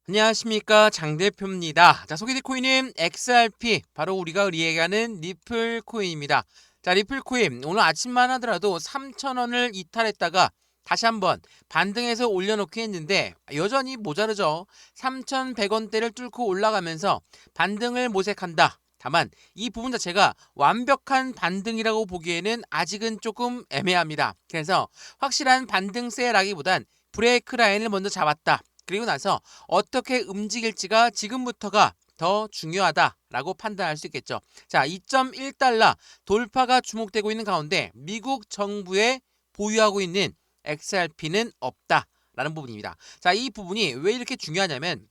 안녕하십니까, 장 대표입니다. 자, 소개될 코인은 XRP, 바로 우리가 얘기하는 리플 코인입니다. 자, 리플 코인 오늘 아침만 하더라도 3,000원을 이탈했다가 다시 한번 반등해서 올려놓긴 했는데 여전히 모자르죠. 3,100원대를 뚫고 올라가면서 반등을 모색한다. 다만 이 부분 자체가 완벽한 반등이라고 보기에는 아직은 조금 애매합니다. 그래서 확실한 반등세라기보단 브레이크 라인을 먼저 잡았다. 그리고 나서 어떻게 움직일지가 지금부터가 더 중요하다라고 판단할 수 있겠죠. 자, 2.1달러 돌파가 주목되고 있는 가운데 미국 정부에 보유하고 있는 XRP는 없다라는 부분입니다. 자, 이 부분이 왜 이렇게 중요하냐면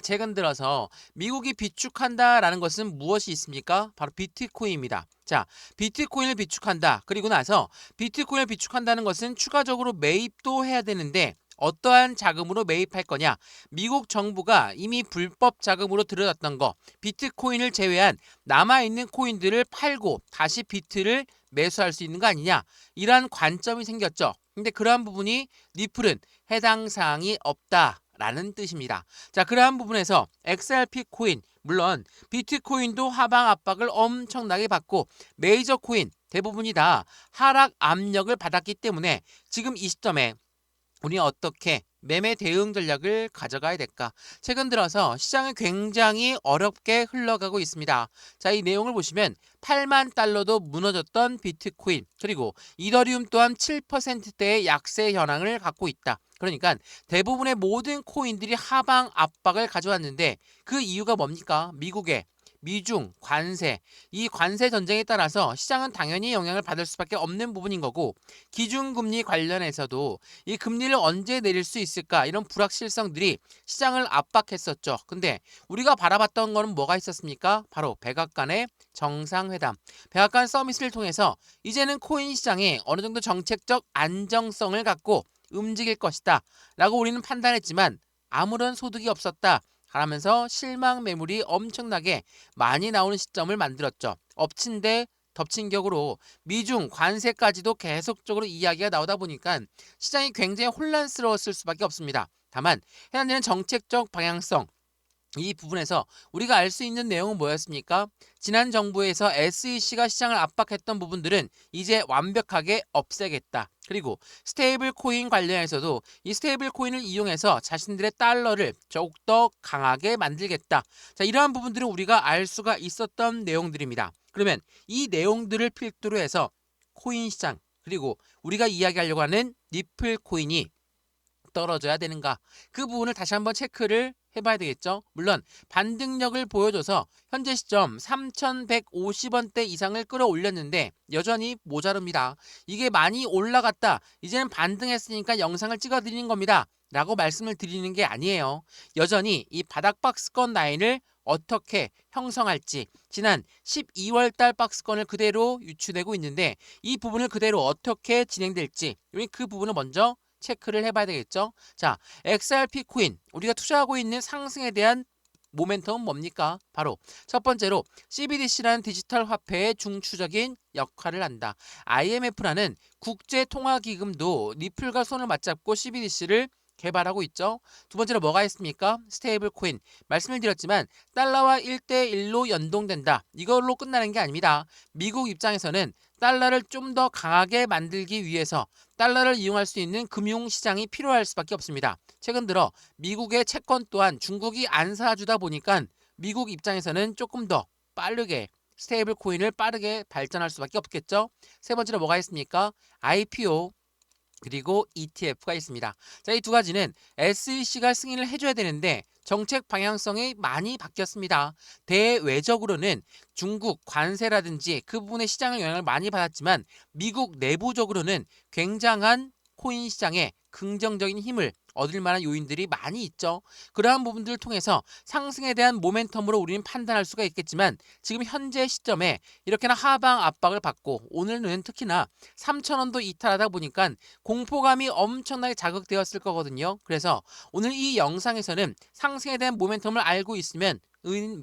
최근 들어서 미국이 비축한다라는 것은 무엇이 있습니까? 바로 비트코인입니다. 자, 비트코인을 비축한다. 그리고 나서 비트코인을 비축한다는 것은 추가적으로 매입도 해야 되는데 어떠한 자금으로 매입할 거냐? 미국 정부가 이미 불법 자금으로 들여놨던 거, 비트코인을 제외한 남아있는 코인들을 팔고 다시 비트를 매수할 수 있는 거 아니냐? 이러한 관점이 생겼죠. 근데 그러한 부분이 리플은 해당 사항이 없다라는 뜻입니다. 자, 그러한 부분에서 XRP 코인, 물론 비트코인도 하방 압박을 엄청나게 받고 메이저 코인 대부분이 다 하락 압력을 받았기 때문에 지금 이 시점에 우리 어떻게 매매 대응 전략을 가져가야 될까? 최근 들어서 시장은 굉장히 어렵게 흘러가고 있습니다. 자, 이 내용을 보시면 8만 달러도 무너졌던 비트코인, 그리고 이더리움 또한 7%대의 약세 현황을 갖고 있다. 그러니까 대부분의 모든 코인들이 하방 압박을 가져왔는데 그 이유가 뭡니까? 미국의 미중 관세, 이 관세 전쟁에 따라서 시장은 당연히 영향을 받을 수밖에 없는 부분인 거고, 기준금리 관련해서도 이 금리를 언제 내릴 수 있을까, 이런 불확실성들이 시장을 압박했었죠. 근데 우리가 바라봤던 거는 뭐가 있었습니까? 바로 백악관의 정상회담, 백악관 서밋을 통해서 이제는 코인 시장에 어느 정도 정책적 안정성을 갖고 움직일 것이다 라고 우리는 판단했지만 아무런 소득이 없었다 하면서 실망 매물이 엄청나게 많이 나오는 시점을 만들었죠. 엎친 데 덮친 격으로 미중 관세까지도 계속적으로 이야기가 나오다 보니까 시장이 굉장히 혼란스러웠을 수밖에 없습니다. 다만 해당되는 정책적 방향성, 이 부분에서 우리가 알 수 있는 내용은 뭐였습니까? 지난 정부에서 SEC가 시장을 압박했던 부분들은 이제 완벽하게 없애겠다. 그리고 스테이블 코인 관련해서도 이 스테이블 코인을 이용해서 자신들의 달러를 더욱더 강하게 만들겠다. 자, 이러한 부분들은 우리가 알 수가 있었던 내용들입니다. 그러면 이 내용들을 필두로 해서 코인 시장, 그리고 우리가 이야기하려고 하는 리플 코인이 떨어져야 되는가, 그 부분을 다시 한번 체크를 해봐야 되겠죠. 물론 반등력을 보여줘서 현재 시점 3,150원대 이상을 끌어올렸는데 여전히 모자릅니다. 이게 많이 올라갔다, 이제는 반등했으니까 영상을 찍어드리는 겁니다 라고 말씀을 드리는 게 아니에요. 여전히 이 바닥 박스권 라인을 어떻게 형성할지, 지난 12월 달 박스권을 그대로 유추되고 있는데 이 부분을 그대로 어떻게 진행될지, 우리 그 부분을 먼저 체크를 해봐야 되겠죠. 자, XRP 코인, 우리가 투자하고 있는 상승에 대한 모멘텀은 뭡니까? 바로 첫 번째로 CBDC라는 디지털 화폐의 중추적인 역할을 한다. IMF라는 국제통화기금도 리플과 손을 맞잡고 CBDC를 개발하고 있죠. 두 번째로 뭐가 있습니까? 스테이블 코인. 말씀을 드렸지만 달러와 1대1로 연동된다. 이걸로 끝나는 게 아닙니다. 미국 입장에서는 달러를 좀 더 강하게 만들기 위해서 달러를 이용할 수 있는 금융시장이 필요할 수밖에 없습니다. 최근 들어 미국의 채권 또한 중국이 안 사주다 보니까 미국 입장에서는 조금 더 빠르게 스테이블 코인을 빠르게 발전할 수밖에 없겠죠. 세 번째로 뭐가 있습니까? IPO, 그리고 ETF가 있습니다. 자, 이 두 가지는 SEC가 승인을 해줘야 되는데 정책 방향성이 많이 바뀌었습니다. 대외적으로는 중국 관세라든지 그 부분의 시장의 영향을 많이 받았지만 미국 내부적으로는 굉장한 코인 시장에 긍정적인 힘을 얻을 만한 요인들이 많이 있죠. 그러한 부분들을 통해서 상승에 대한 모멘텀으로 우리는 판단할 수가 있겠지만 지금 현재 시점에 이렇게나 하방 압박을 받고 오늘은 특히나 3,000원도 이탈하다 보니까 공포감이 엄청나게 자극되었을 거거든요. 그래서 오늘 이 영상에서는 상승에 대한 모멘텀을 알고 있으면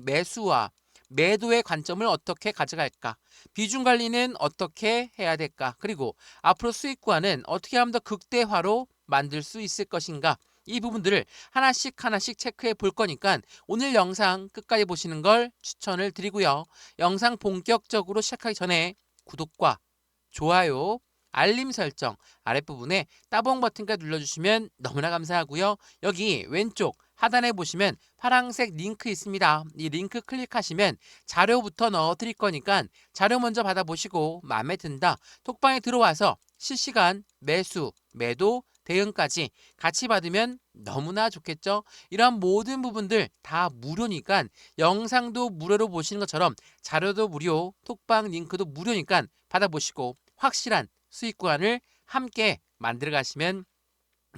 매수와 매도의 관점을 어떻게 가져갈까? 비중 관리는 어떻게 해야 될까? 그리고 앞으로 수익 구간은 어떻게 하면 더 극대화로 만들 수 있을 것인가? 이 부분들을 하나씩 하나씩 체크해 볼 거니까 오늘 영상 끝까지 보시는 걸 추천을 드리고요. 영상 본격적으로 시작하기 전에 구독과 좋아요, 알림 설정 아랫부분에 따봉 버튼까지 눌러주시면 너무나 감사하고요. 여기 왼쪽 하단에 보시면 파란색 링크 있습니다. 이 링크 클릭하시면 자료부터 넣어 드릴 거니까 자료 먼저 받아보시고 마음에 든다. 톡방에 들어와서 실시간 매수, 매도, 대응까지 같이 받으면 너무나 좋겠죠. 이러한 모든 부분들 다 무료니까 영상도 무료로 보시는 것처럼 자료도 무료, 톡방 링크도 무료니까 받아보시고 확실한 수익 구간을 함께 만들어 가시면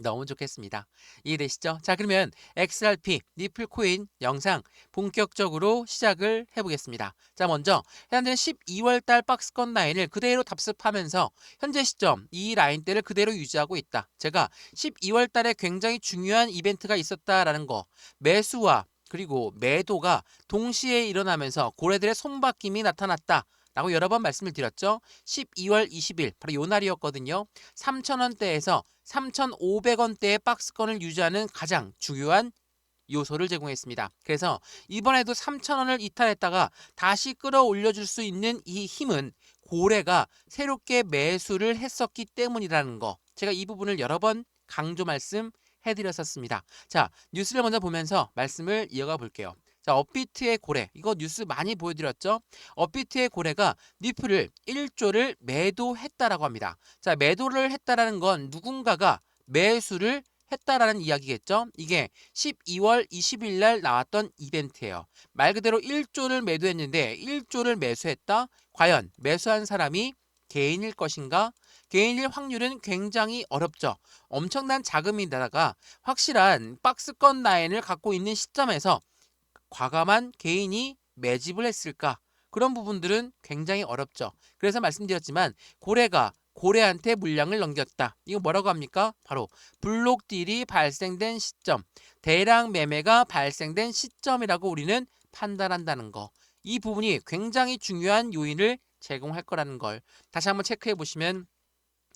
너무 좋겠습니다. 이해되시죠? 자, 그러면 XRP 니플 코인 영상 본격적으로 시작을 해보겠습니다. 자, 먼저 현재 12월 달 박스권 라인을 그대로 답습하면서 현재 시점 이 라인대를 그대로 유지하고 있다. 제가 12월 달에 굉장히 중요한 이벤트가 있었다라는 거, 매수와 그리고 매도가 동시에 일어나면서 고래들의 손바뀜이 나타났다. 라고 여러 번 말씀을 드렸죠. 12월 20일 바로 요 날이었거든요. 3,000원대에서 3,500원대의 박스권을 유지하는 가장 중요한 요소를 제공했습니다. 그래서 이번에도 3,000원을 이탈했다가 다시 끌어올려줄 수 있는 이 힘은 고래가 새롭게 매수를 했었기 때문이라는 거, 제가 이 부분을 여러 번 강조 말씀해드렸었습니다. 자, 뉴스를 먼저 보면서 말씀을 이어가 볼게요. 자, 업비트의 고래, 이거 뉴스 많이 보여드렸죠. 업비트의 고래가 니플을 1조를 매도했다라고 합니다. 자, 매도를 했다라는 건 누군가가 매수를 했다라는 이야기겠죠. 이게 12월 20일 날 나왔던 이벤트예요. 말 그대로 1조를 매도했는데 1조를 매수했다. 과연 매수한 사람이 개인일 것인가? 개인일 확률은 굉장히 어렵죠. 엄청난 자금이다가 확실한 박스권 라인을 갖고 있는 시점에서 과감한 개인이 매집을 했을까? 그런 부분들은 굉장히 어렵죠. 그래서 말씀드렸지만 고래한테 물량을 넘겼다. 이거 뭐라고 합니까? 바로 블록 딜이 발생된 시점, 대량 매매가 발생된 시점이라고 우리는 판단한다는 거. 이 부분이 굉장히 중요한 요인을 제공할 거라는 걸 다시 한번 체크해 보시면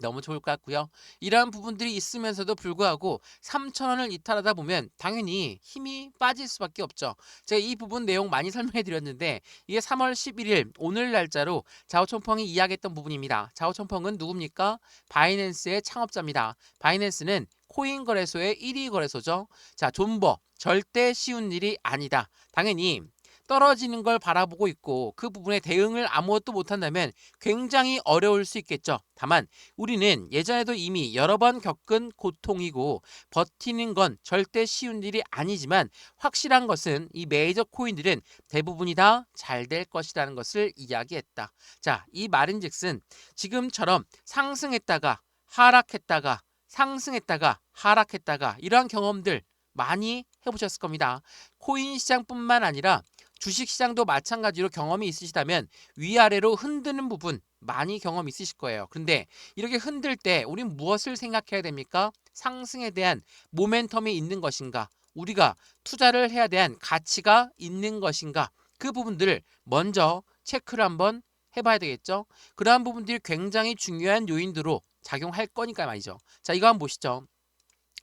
너무 좋을 것 같고요. 이러한 부분들이 있으면서도 불구하고 3,000원을 이탈하다 보면 당연히 힘이 빠질 수밖에 없죠. 제가 이 부분 내용 많이 설명해 드렸는데 이게 3월 11일 오늘 날짜로 자오총펑이 이야기했던 부분입니다. 자오총펑은 누굽니까? 바이낸스의 창업자입니다. 바이낸스는 코인 거래소의 1위 거래소죠. 자, 존버 절대 쉬운 일이 아니다. 당연히 떨어지는 걸 바라보고 있고 그 부분에 대응을 아무것도 못한다면 굉장히 어려울 수 있겠죠. 다만 우리는 예전에도 이미 여러 번 겪은 고통이고 버티는 건 절대 쉬운 일이 아니지만 확실한 것은 이 메이저 코인들은 대부분이 다 잘 될 것이라는 것을 이야기했다. 자, 이 말인즉슨 지금처럼 상승했다가 하락했다가 상승했다가 하락했다가 이러한 경험들 많이 해보셨을 겁니다. 코인 시장뿐만 아니라 주식시장도 마찬가지로 경험이 있으시다면 위아래로 흔드는 부분 많이 경험 있으실 거예요. 그런데 이렇게 흔들 때 우린 무엇을 생각해야 됩니까? 상승에 대한 모멘텀이 있는 것인가? 우리가 투자를 해야 대한 가치가 있는 것인가? 그 부분들을 먼저 체크를 한번 해봐야 되겠죠. 그러한 부분들이 굉장히 중요한 요인으로 작용할 거니까 말이죠. 자, 이거 한번 보시죠.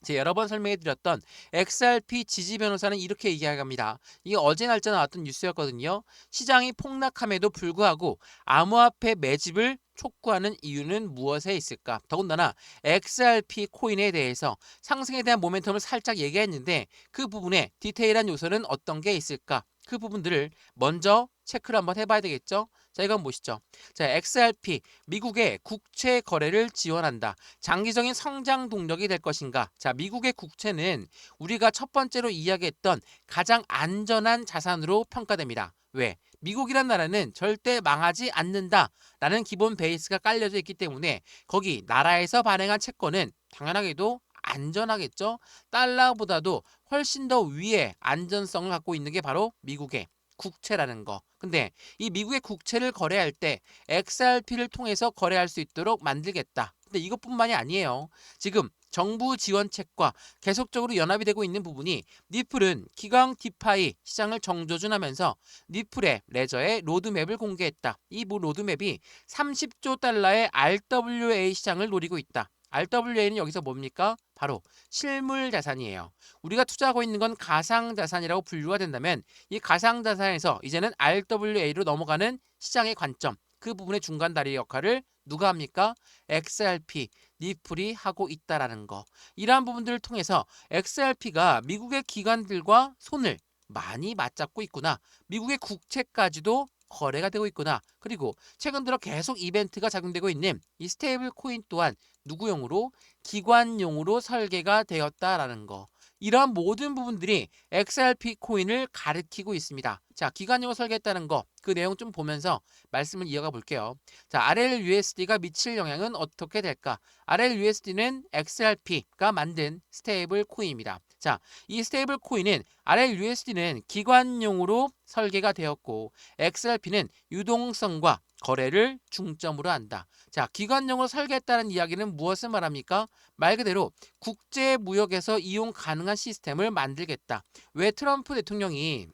제가 여러 번 설명해 드렸던 XRP 지지 변호사는 이렇게 이야기합니다. 이게 어제 날짜 나왔던 뉴스였거든요. 시장이 폭락함에도 불구하고 암호화폐 매집을 촉구하는 이유는 무엇에 있을까? 더군다나 XRP 코인에 대해서 상승에 대한 모멘텀을 살짝 얘기했는데 그 부분에 디테일한 요소는 어떤 게 있을까? 그 부분들을 먼저 체크를 한번 해봐야 되겠죠. 자, 이거 한번 보시죠. 자, XRP 미국의 국채 거래를 지원한다. 장기적인 성장 동력이 될 것인가? 자, 미국의 국채는 우리가 첫 번째로 이야기했던 가장 안전한 자산으로 평가됩니다. 왜? 미국이란 나라는 절대 망하지 않는다라는 기본 베이스가 깔려져 있기 때문에 거기 나라에서 발행한 채권은 당연하게도 안전하겠죠. 달러보다도 훨씬 더 위에 안전성을 갖고 있는 게 바로 미국의 국채라는 거. 근데 이 미국의 국채를 거래할 때 XRP를 통해서 거래할 수 있도록 만들겠다. 근데 이것뿐만이 아니에요. 지금 정부 지원책과 계속적으로 연합이 되고 있는 부분이 니플은 기강 디파이 시장을 정조준하면서 니플의 레저의 로드맵을 공개했다. 이 로드맵이 30조 달러의 RWA 시장을 노리고 있다. RWA는 여기서 뭡니까? 바로 실물 자산이에요. 우리가 투자하고 있는 건 가상 자산이라고 분류가 된다면 이 가상 자산에서 이제는 RWA로 넘어가는 시장의 관점, 그 부분의 중간 다리 역할을 누가 합니까? XRP, 리플이 하고 있다라는 거. 이러한 부분들을 통해서 XRP가 미국의 기관들과 손을 많이 맞잡고 있구나. 미국의 국채까지도 거래가 되고 있구나. 그리고 최근 들어 계속 이벤트가 작용되고 있는 이 스테이블 코인 또한 누구용으로? 기관용으로 설계가 되었다라는 거. 이러한 모든 부분들이 XRP 코인을 가리키고 있습니다. 자, 기관용으로 설계했다는 거, 그 내용 좀 보면서 말씀을 이어가 볼게요. 자, RLUSD가 미칠 영향은 어떻게 될까? RLUSD는 XRP가 만든 스테이블 코인입니다. 자, 이 스테이블 코인은 RLUSD는 기관용으로 설계가 되었고 XRP는 유동성과 거래를 중점으로 한다. 자, 기관용으로 설계했다는 이야기는 무엇을 말합니까? 말 그대로 국제 무역에서 이용 가능한 시스템을 만들겠다. 왜 트럼프 대통령이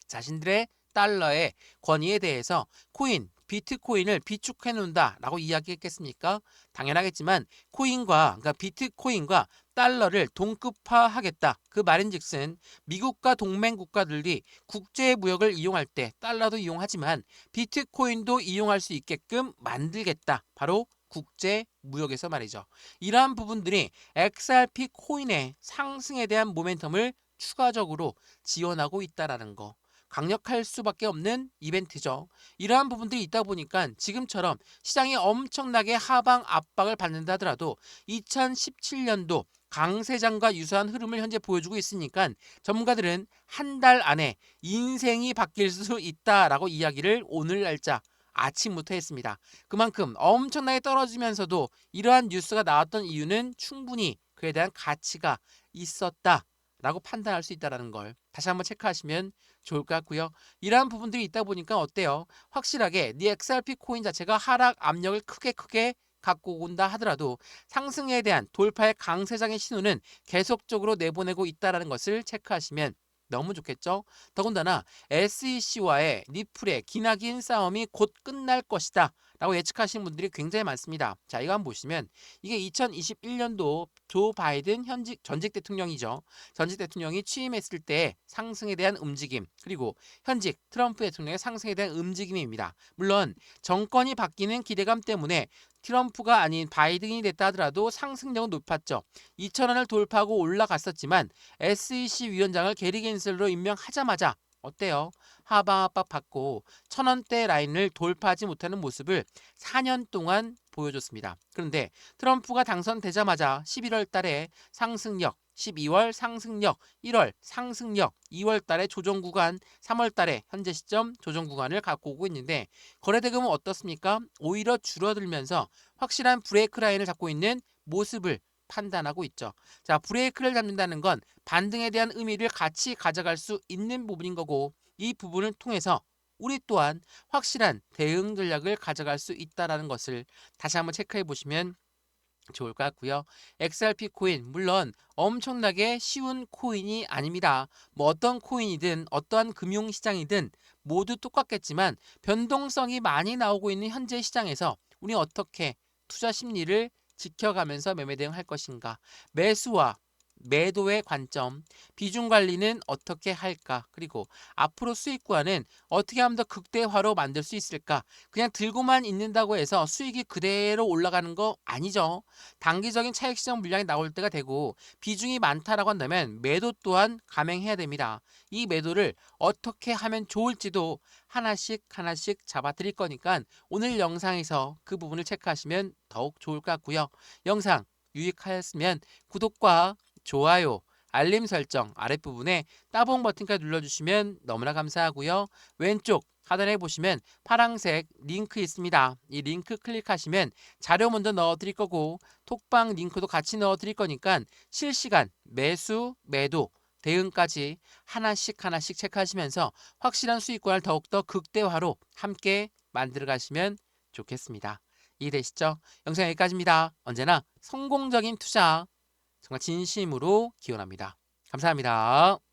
자신들의 달러의 권위에 대해서 코인, 비트코인을 비축해 놓는다라고 이야기했겠습니까? 당연하겠지만 그러니까 비트코인과 달러를 동급화하겠다. 그 말인즉슨 미국과 동맹 국가들이 국제 무역을 이용할 때 달러도 이용하지만 비트코인도 이용할 수 있게끔 만들겠다. 바로 국제 무역에서 말이죠. 이러한 부분들이 XRP 코인의 상승에 대한 모멘텀을 추가적으로 지원하고 있다라는 거. 강력할 수밖에 없는 이벤트죠. 이러한 부분들이 있다 보니까 지금처럼 시장이 엄청나게 하방 압박을 받는다 하더라도 2017년도 강세장과 유사한 흐름을 현재 보여주고 있으니까 전문가들은 한 달 안에 인생이 바뀔 수 있다라고 이야기를 오늘 날짜 아침부터 했습니다. 그만큼 엄청나게 떨어지면서도 이러한 뉴스가 나왔던 이유는 충분히 그에 대한 가치가 있었다. 라고 판단할 수 있다는 걸 다시 한번 체크하시면 좋을 것 같고요. 이러한 부분들이 있다 보니까 어때요? 확실하게 네 XRP 코인 자체가 하락 압력을 크게 갖고 온다 하더라도 상승에 대한 돌파의 강세장의 신호는 계속적으로 내보내고 있다는 것을 체크하시면 너무 좋겠죠? 더군다나 SEC와의 리플의 기나긴 싸움이 곧 끝날 것이다 라고 예측하시는 분들이 굉장히 많습니다. 자, 이거 한번 보시면 이게 2021년도 조 바이든 전직 대통령이죠. 전직 대통령이 취임했을 때 상승에 대한 움직임, 그리고 현직 트럼프 대통령의 상승에 대한 움직임입니다. 물론 정권이 바뀌는 기대감 때문에 트럼프가 아닌 바이든이 됐다 하더라도 상승력은 높았죠. 2,000원을 돌파하고 올라갔었지만 SEC 위원장을 게리 겐슬로 임명하자마자 어때요? 하방 압박 받고 1,000원대 라인을 돌파하지 못하는 모습을 4년 동안 보여줬습니다. 그런데 트럼프가 당선되자마자 11월 달에 상승력, 12월 상승력, 1월 상승력, 2월 달에 조정 구간, 3월 달에 현재 시점 조정 구간을 갖고 오고 있는데 거래대금은 어떻습니까? 오히려 줄어들면서 확실한 브레이크 라인을 잡고 있는 모습을 판단하고 있죠. 자, 브레이크를 잡는다는 건 반등에 대한 의미를 같이 가져갈 수 있는 부분인 거고 이 부분을 통해서 우리 또한 확실한 대응 전략을 가져갈 수 있다는 것을 다시 한번 체크해 보시면 좋을 것 같고요. XRP 코인 물론 엄청나게 쉬운 코인이 아닙니다. 뭐 어떤 코인이든 어떠한 금융시장이든 모두 똑같겠지만 변동성이 많이 나오고 있는 현재 시장에서 우리 어떻게 투자 심리를 지켜가면서 매매 대응할 것인가, 매수와 매도의 관점, 비중 관리는 어떻게 할까, 그리고 앞으로 수익 구간은 어떻게 하면 더 극대화로 만들 수 있을까. 그냥 들고만 있는다고 해서 수익이 그대로 올라가는 거 아니죠. 단기적인 차익 시장 물량이 나올 때가 되고 비중이 많다라고 한다면 매도 또한 감행해야 됩니다. 이 매도를 어떻게 하면 좋을지도 하나씩 잡아 드릴 거니까 오늘 영상에서 그 부분을 체크하시면 더욱 좋을 것 같고요. 영상 유익하였으면 구독과 좋아요, 알림 설정 아랫부분에 따봉 버튼까지 눌러주시면 너무나 감사하고요. 왼쪽 하단에 보시면 파란색 링크 있습니다. 이 링크 클릭하시면 자료 먼저 넣어드릴 거고 톡방 링크도 같이 넣어드릴 거니까 실시간 매수, 매도, 대응까지 하나씩 체크하시면서 확실한 수익권을 더욱더 극대화로 함께 만들어 가시면 좋겠습니다. 이해되시죠? 영상 여기까지입니다. 언제나 성공적인 투자 정말 진심으로 기원합니다. 감사합니다.